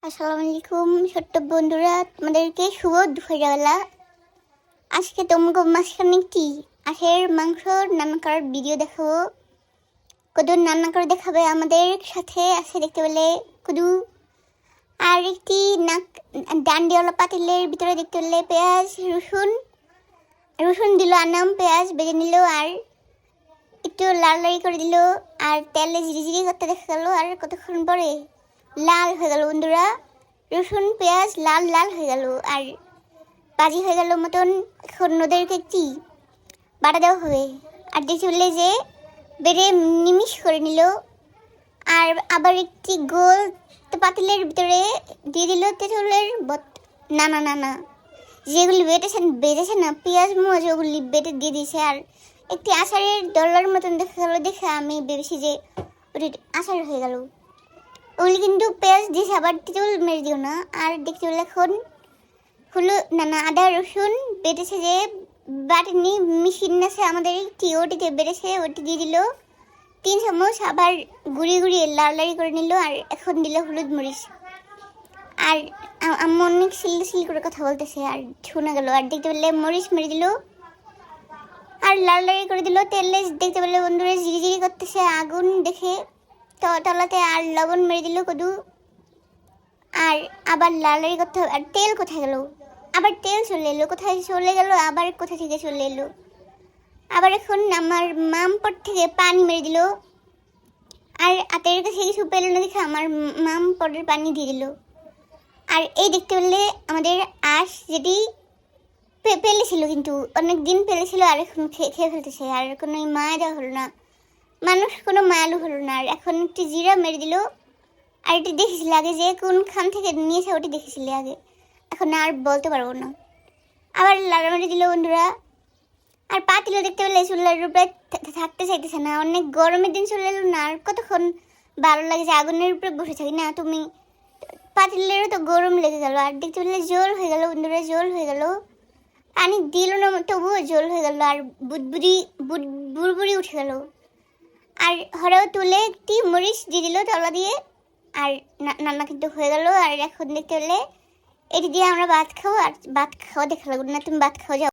আসসালামু আলাইকুম ছোট্ট বন্ধুরা, তোমাদেরকে শুভ দুপুরবেলা। আজকে তোমাকে মাঝখানে কি আখের মাংস রান্না করার ভিডিও দেখাবো। কদু রান্না করে দেখাবে আমাদের সাথে আছে দেখতে পেলে কদু। আর একটি ডান্ডিওয়ালা পাতিলের ভিতরে দেখতে পেলে পেঁয়াজ রসুন দিল, আনাম পেঁয়াজ বেজে নিল আর একটু লাল লাল করে দিল আর তেলে জিরি করতে দেখা গেল। আর কতক্ষণ পরে লাল হয়ে গেল বন্ধুরা, রসুন পেঁয়াজ লাল লাল হয়ে গেল আর ভাজি হয়ে গেল মতন। এখন ওদেরকে কি বাটা দেওয়া হবে আর দেখতে পেলে যে বেড়ে নিমিষ করে নিল আর আবার একটি গোল পাতিলের ভিতরে দিয়ে দিল তেঁতুলের না যেগুলি বেজেছে না পেঁয়াজ মোজ ওগুলি বেটে দিয়ে দিয়েছে। আর একটি আচারের ডলার মতন দেখা গেল, দেখে আমি ভেবেছি যে ওটি আচার হয়ে গেল। ওগুলি কিন্তু পেঁয়াজ দিয়েছে, আবার তেঁতুল মেরে দিও না। আর দেখতে পেলে এখন আদা রসুন বেটেছে যে বাটেনি মেশিন আছে আমাদের একটি, ওটিতে বেড়েছে, ওটি দিয়ে দিল 3 চামচ। আবার গুঁড়িয়ে লাল লাল করে নিল আর এখন দিল হলুদ মরিচ। আর অনেক সিল করে কথা বলতেছে আর শোনা গেল। আর দেখতে পেলে মরিচ মেরে দিল আর লাল লাল করে দিল তেলে। দেখতে পেলে বন্ধুরা জিরি করতেছে আগুন দেখে তলাতে। আর লবণ মেরে দিল কদু আর আবার লাল লাল করতে হবে। আর তেল কোথায় গেল? আবার তেল চলে এলো, কোথায় চলে গেল? আবার কোথা থেকে চলে এলো? আবার এখন আমার মামপট থেকে পানি মেরে দিল আর হাতের কাছে কিছু পেল না দেখে আমার মামপটের পানি দিয়ে দিল। আর এই দেখতে পেলে আমাদের আঁশ যেটি পেলেছিল, কিন্তু অনেক দিন পেলেছিল আর এখন খেয়ে ফেলতেছে। আর কোনো মায়া দেওয়া হলো না, মানুষ কোনো মায়ালু হলো না। আর এখন একটি জিরা মেরে দিল আর এটি দেখেছিল আগে যে কোনখান থেকে নিয়েছে, ওটি দেখেছিলে আগে, এখন আর বলতে পারবো না। আবার লাল মেরে দিল বন্ধুরা। আর পাতিল দেখতে পেলে চুলার উপরে থাকতে চাইতেছে না, অনেক গরমের দিন চলে এলো না। আর কতক্ষণ ভালো লাগে যে আগুনের উপরে বসে থাকি না তুমি, পাতিলেরও তো গরম লেগে গেল। আর দেখতে পেলে জল হয়ে গেল বন্ধুরা, জল হয়ে গেল, পানি দিল না তবুও জল হয়ে গেল আর বুড়বুড়ি উঠে গেল। আর হরেও তুলে একটি মরিচ দিয়ে দিল তলা দিয়ে। আর রান্না কিন্তু হয়ে গেল। আর এখন দেখতে পেলে এটি দিয়ে আমরা ভাত খাবো। আর ভাত খাওয়া দেখা লাগবে না, তুমি ভাত খাওয়া যাও।